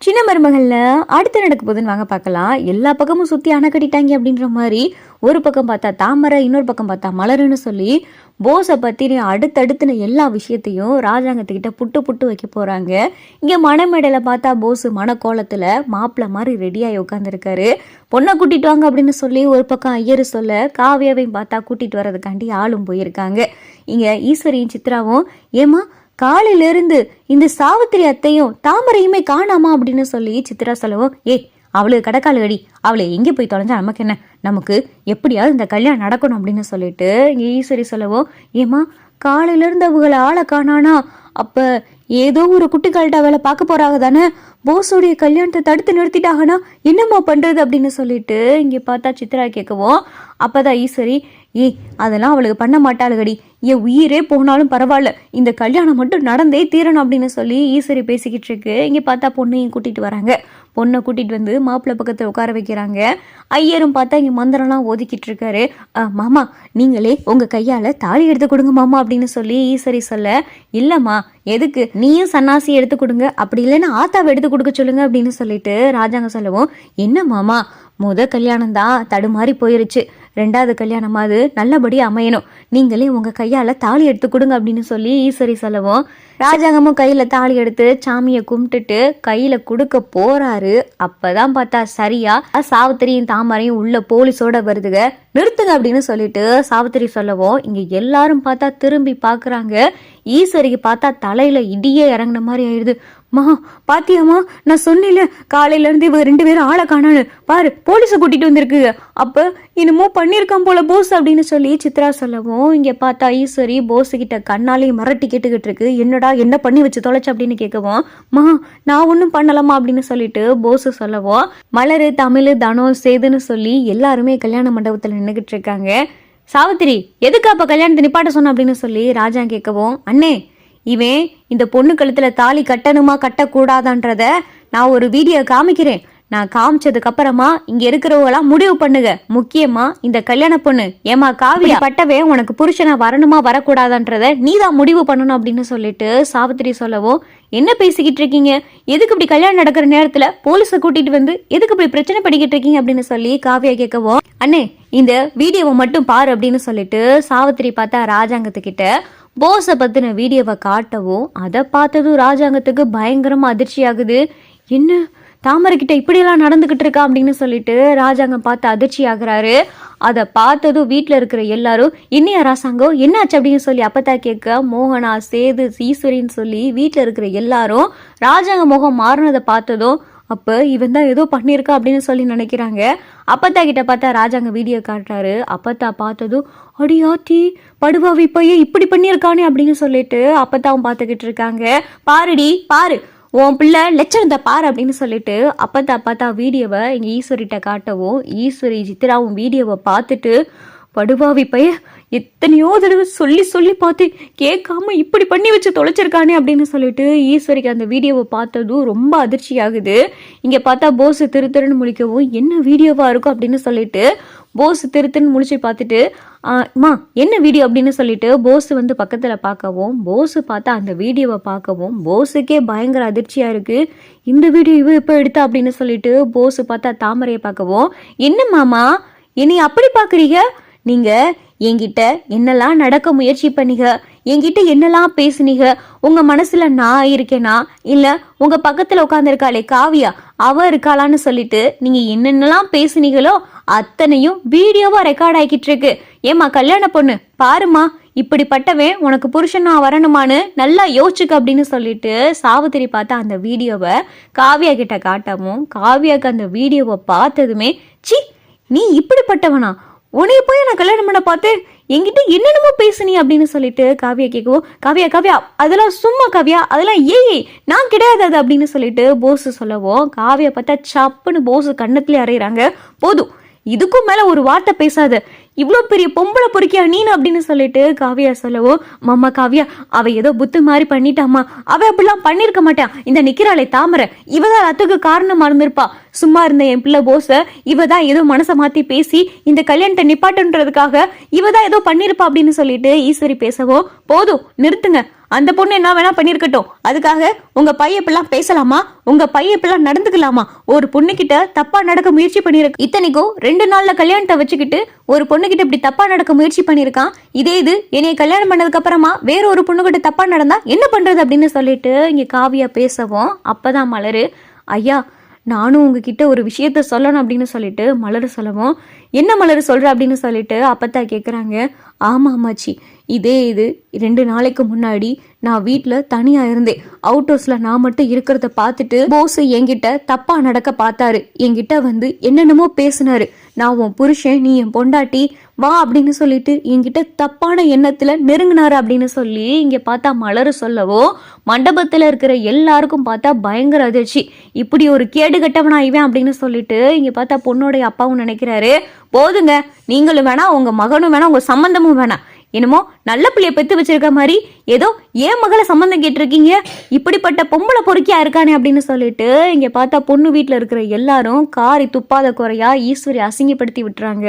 சின்ன மருமகள்ல அடுத்து நடக்க போகுதுன்னு வாங்க பார்க்கலாம். எல்லா பக்கமும் சுத்தி அணை கட்டிட்டாங்க அப்படின்ற மாதிரி ஒரு பக்கம் பார்த்தா தாமரை, இன்னொரு பக்கம் பார்த்தா மலருன்னு சொல்லி போஸை பத்தின அடுத்தடுத்துன எல்லா விஷயத்தையும் ராஜாங்கத்துக்கிட்ட புட்டு புட்டு வைக்க போறாங்க. இங்க மணமேடையில பார்த்தா போஸ் மணக்கோலத்துல மாப்பிள்ள மாதிரி ரெடியாகி உட்காந்துருக்காரு. பொண்ணை கூட்டிட்டு வாங்க அப்படின்னு சொல்லி ஒரு பக்கம் ஐயரு சொல்ல காவியாவையும் பார்த்தா கூட்டிட்டு வர்றதுக்காண்டி ஆளும் போயிருக்காங்க. இங்க ஈஸ்வரியும் சித்ராவும் ஏமா காலையில இருந்து இந்த சாவித்திரி அத்தையும் தாமரையுமே காணாமா அப்படின்னு சொல்லி சித்ரா சொல்லவும், அவளுக்கு கடக்கால் அடி, அவளை எங்கே போய் தொலைஞ்சா நமக்கு என்ன, நமக்கு எப்படியாவது இந்த கல்யாணம் நடக்கணும் அப்படின்னு சொல்லிட்டு இங்க ஈஸ்வரி சொல்லவும், ஏமா காலையில இருந்து அவங்களை ஆளை காணானா, அப்ப ஏதோ ஒரு குட்டிக்கால்ட்டா வேலை பார்க்க போறாங்க தானே, போஸோடைய கல்யாணத்தை தடுத்து நிறுத்திட்டாங்கன்னா என்னம்மா பண்றது அப்படின்னு சொல்லிட்டு இங்க பார்த்தா சித்ரா கேட்கவும், அப்பதான் ஈஸ்வரி, அதெல்லாம் அவளுக்கு பண்ண மாட்டாளுகடி, என் உயிரே போனாலும் பரவாயில்ல, இந்த கல்யாணம் மட்டும் நடந்தே தீரணும் அப்படின்னு சொல்லி ஈஸ்வரி பேசிக்கிட்டு இருக்கு. இங்க பார்த்தா பொண்ணையும் கூட்டிட்டு வராங்க. பொண்ணை கூட்டிட்டு வந்து மாப்பிள்ளை பக்கத்துல உட்கார வைக்கிறாங்க. ஐயரும் பார்த்தா இங்க மந்திரம்லாம் ஒதுக்கிட்டு இருக்காரு. மாமா நீங்களே உங்க கையால தாலி எடுத்து கொடுங்க மாமா அப்படின்னு சொல்லி ஈஸ்வரி சொல்ல, இல்லம்மா எதுக்கு, நீயும் சன்னாசி எடுத்து கொடுங்க, அப்படி இல்லைன்னா ஆத்தாவை எடுத்து கொடுக்க சொல்லுங்க அப்படின்னு சொல்லிட்டு ராஜாங்க சொல்லவும், என்ன மாமா கல்யாணம் தான் தடுமாறி போயிருச்சு, ரெண்டாவது கல்யாணமாவது நல்லபடியாக அமையணும், நீங்களே உங்கள் கையால் தாலி எடுத்து கொடுங்க அப்படின்னு சொல்லி ஈஸ்வரி சொல்லவும், ராஜாங்கமும் கையில் தாலி எடுத்து சாமியை கும்பிட்டுட்டு கையில் கொடுக்க போறாரு. அப்பதான் பார்த்தா சரியா சாவித்திரியும் தாமரையும் உள்ள போலீஸோட வருதுங்க. நிறுத்துங்க அப்படின்னு சொல்லிட்டு சாவித்திரி சொல்லவும் இங்க எல்லாரும் பார்த்தா திரும்பி பாக்குறாங்க. ஈஸ்வரிக்கு பார்த்தா தலையில இடியே இறங்கின மாதிரி ஆயிடுது. மா பாத்தியாமா, நான் சொன்னேன்ல காலையில இருந்து இவங்க 2 பேரும் ஆளை காணான்னு, பாரு போலீஸ கூட்டிட்டு வந்திருக்கு, அப்ப என்னமோ பண்ணிருக்கான் போல போஸ் அப்படின்னு சொல்லி சித்ரா சொல்லவும் இங்க பார்த்தா ஈஸ்வரி போஸ் கிட்ட கண்ணாலையும் மிரட்டி கேட்டுக்கிட்டு இருக்கு. என்னடா என்ன பண்ணி வச்சு தொலைச்சு அப்படின்னு கேட்கவும், மா நான் ஒன்னும் பண்ணலாமா அப்படின்னு சொல்லிட்டு போஸ் சொல்லவும், மலரு, தமிழ், தனம், சேதுன்னு சொல்லி எல்லாருமே கல்யாண மண்டபத்துல நின்றுகிட்டு இருக்காங்க. சாவித்திரி எதுக்கு அப்ப கல்யாணத்தை நிப்பாட்ட சொன்ன அப்படின்னு சொல்லி ராஜா கேட்கவும், அண்ணே இவன் இந்த பொண்ணு கழுத்துல தாலி கட்டணுமா கட்டக்கூடாதான்றத நான் ஒரு வீடியோ காமிக்கிறேன், நான் காமிச்சதுக்கு அப்புறமா இங்க இருக்கிறவங்களாம் முடிவு பண்ணுங்க, முக்கியமா இந்த கல்யாண பொண்ணு ஏமா காவியா பட்டவே உனக்கு புருஷனா வரணுமா வரக்கூடாதான்றத நீதான் முடிவு பண்ணணும் அப்படின்னு சொல்லிட்டு சாவித்திரி சொல்லவும், என்ன பேசிக்கிட்டு இருக்கீங்க, எதுக்கு இப்படி கல்யாணம் நடக்கிற நேரத்துல போலீஸை கூட்டிட்டு வந்து எதுக்கு இப்படி பிரச்சனை பண்ணிக்கிட்டு இருக்கீங்க அப்படின்னு சொல்லி காவியா கேட்கவும், அண்ணே இந்த வீடியோவை மட்டும் பாரு அப்படின்னு சொல்லிட்டு சாவித்திரி பார்த்தா ராஜாங்கத்துக்கிட்ட போஸை பத்தின வீடியோவை காட்டவும், அதை பார்த்ததும் ராஜாங்கத்துக்கு பயங்கரமா அதிர்ச்சி ஆகுது. என்ன தாமரை கிட்ட இப்படியெல்லாம் நடந்துகிட்டு இருக்கா அப்படின்னு சொல்லிட்டு ராஜாங்கம் பார்த்து அதிர்ச்சி ஆகுறாரு. அதை பார்த்ததும் வீட்டில் இருக்கிற எல்லாரும் இன்னையா ராசாங்கம் என்னாச்சு அப்படின்னு சொல்லி அப்பத்தா கேட்க, மோகனா, சேது, ஈஸ்வரின்னு சொல்லி வீட்டில் இருக்கிற எல்லாரும் ராஜாங்க முகம் மாறினதை பார்த்ததும், அப்ப இவன் தான் ஏதோ பண்ணியிருக்கா அப்படின்னு சொல்லி நினைக்கிறாங்க. அப்பத்தா கிட்ட பார்த்தா ராஜாங்க வீடியோ காட்டுறாரு. அப்பத்தா பார்த்ததும், அடியாத்தி படுவாவி பையன் இப்படி பண்ணியிருக்கானே அப்படின்னு சொல்லிட்டு அப்பத்தாவும் பார்த்துக்கிட்டு இருக்காங்க. பாருடி பாரு உன் பிள்ளை லட்சணத்தை பாரு அப்படின்னு சொல்லிட்டு அப்பத்தா வீடியோவை இங்க ஈஸ்வரிட்ட காட்டவும், ஈஸ்வரி சித்ராவும் வீடியோவை பார்த்துட்டு, படுவாவி பையன் எத்தனையோ தடவை சொல்லி சொல்லி பார்த்து கேட்காம இப்படி பண்ணி வச்சு தொலைச்சிருக்கானே அப்படின்னு சொல்லிட்டு ஈஸ்வரிக்கு அந்த வீடியோவை பார்த்ததும் ரொம்ப அதிர்ச்சி ஆகுது. இங்க பார்த்தா போஸ் திருத்தருன்னு முழிக்கவும், என்ன வீடியோவா இருக்கும் அப்படின்னு சொல்லிட்டு போஸ் திருத்துன்னு முழிச்சு பார்த்துட்டு, மா என்ன வீடியோ அப்படின்னு சொல்லிட்டு போஸ் வந்து பக்கத்துல பார்க்கவும், போஸ் பார்த்தா அந்த வீடியோவை பார்க்கவும் போஸுக்கே பயங்கர அதிர்ச்சியா இருக்கு. இந்த வீடியோ இவ எப்ப எடுத்தா அப்படின்னு சொல்லிட்டு போஸ் பார்த்தா தாமரையை பார்க்கவும், என்ன மாமா என்னை அப்படி பாக்குறீங்க, நீங்க என்கிட்ட என்னெல்லாம் நடக்க முயற்சி பண்ணீங்க, என்கிட்ட என்னெல்லாம் பேசுனீங்க, உங்க மனசுல நான் இருக்கேனா இல்ல உங்க பக்கத்துல உட்காந்துருக்காளே காவியா அவ இருக்காளான்னு சொல்லிட்டு நீங்க என்னென்னலாம் பேசுனீங்களோ அத்தனையும் வீடியோவா ரெக்கார்ட் ஆகிக்கிட்டு இருக்கு. ஏமா கல்யாண பொண்ணு பாருமா, இப்படிப்பட்டவன் உனக்கு புருஷனா வரணுமான்னு நல்லா யோசிச்சுக்க அப்படின்னு சொல்லிட்டு சாவித்திரி பார்த்தா அந்த வீடியோவை காவியா கிட்ட காட்டவும், காவியாக்கு அந்த வீடியோவை பார்த்ததுமே, சி நீ இப்படிப்பட்டவனா, உன்னைய போய் நான் கல்யாணம் பண்ண பார்த்தேன், என்கிட்ட என்னென்னமோ பேசுனி அப்படின்னு சொல்லிட்டு காவியா கேட்கவும், காவியா காவியா அதெல்லாம் சும்மா காவியா, அதெல்லாம் நான் கிடையாது அது அப்படின்னு சொல்லிட்டு போஸ் சொல்லவும், காவியா பார்த்தா சப்புன்னு போஸ் கண்ணத்துலேயே அறையிறாங்க. போதும் இதுக்கும் மேல ஒரு வார்த்தை பேசாத, இவ்வளோ பெரிய பொம்பளை பொறுக்கியா நீனு அப்படின்னு சொல்லிட்டு காவியா சொல்லவும், மாமா காவியா அவ ஏதோ புத்து மாதிரி பண்ணிட்டாமா, அவ அப்படிலாம் பண்ணிருக்க மாட்டான், இந்த நிக்கிறாளே தாமரை இவதான் அதுக்கு காரணமா இருந்திருப்பா, சும்மா இருந்த என் பிள்ளை போஸ இவதான் ஏதோ மனசை மாத்தி பேசி இந்த கல்யாணத்தை நிப்பாட்டுன்றதுக்காக இவதான் ஏதோ பண்ணிருப்பா அப்படின்னு சொல்லிட்டு ஈஸ்வரி பேசவும், போதும் நிறுத்துங்க, அந்த பொண்ணு என்ன வேணா பண்ணிருக்கட்டும், அதுக்காக உங்க பையன் இப்பெல்லாம் பேசலாமா, உங்க பையன் இப்பெல்லாம் நடந்துக்கலாமா, ஒரு பொண்ணு கிட்ட தப்பா நடக்க முயற்சி பண்ணிருக்கு, இத்தனைக்கும் 2 நாள்ல கல்யாணத்தை வச்சுக்கிட்டு ஒரு பொண்ணு கிட்ட இப்படி தப்பா நடக்க முயற்சி பண்ணிருக்கான், இதே இது என்னைய கல்யாணம் பண்ணதுக்கு அப்புறமா வேற ஒரு பொண்ணு கிட்ட தப்பா நடந்தா என்ன பண்றது அப்படின்னு சொல்லிட்டு இங்க காவியா பேசவும், அப்பதான் மலரு, ஐயா நானும் உங்ககிட்ட ஒரு விஷயத்த சொல்லணும் அப்படின்னு சொல்லிட்டு மலர் சொல்லவும், என்ன மலர் சொல்ற அப்படின்னு சொல்லிட்டு அப்பத்தா கேட்குறாங்க. ஆமா அம்மாச்சி, இது 2 நாளைக்கு முன்னாடி நான் வீட்டில் தனியாக இருந்தேன். அவுட் ஹவுஸில் நான் மட்டும் இருக்கிறத பார்த்துட்டு போஸ் என்கிட்ட தப்பா நடக்க பார்த்தாரு, என்கிட்ட வந்து என்னென்னமோ பேசினாரு, நான் உன் புருஷன் நீ என் பொண்டாட்டி வா அப்படின்னு சொல்லிட்டு என்கிட்ட தப்பான எண்ணத்துல நெருங்கினாரு அப்படின்னு சொல்லி இங்க பார்த்தா மலர் சொல்லவோ, மண்டபத்துல இருக்கிற எல்லாருக்கும் பார்த்தா பயங்கர அதிர்ச்சி, இப்படி ஒரு கேடு கட்டவனா இவன் அப்படின்னு சொல்லிட்டு இங்க பார்த்தா பொண்ணோடைய அப்பாவும் நினைக்கிறாரு, போதுங்க நீங்களும் வேணாம் உங்க மகனும் வேணாம் உங்க சம்பந்தமும் வேணாம், என்னமோ நல்ல பிள்ளைய பெத்து வச்சிருக்க மாதிரி ஏதோ ஏன் மகளை சம்பந்தம் கேட்டிருக்கீங்க, இப்படிப்பட்ட பொம்பளை பொறுக்கியா இருக்கானே அப்படின்னு சொல்லிட்டு இங்க பார்த்தா பொண்ணு வீட்டுல இருக்கிற எல்லாரும் காரி துப்பாத குறையா ஈஸ்வரி அசிங்கப்படுத்தி விட்டுறாங்க.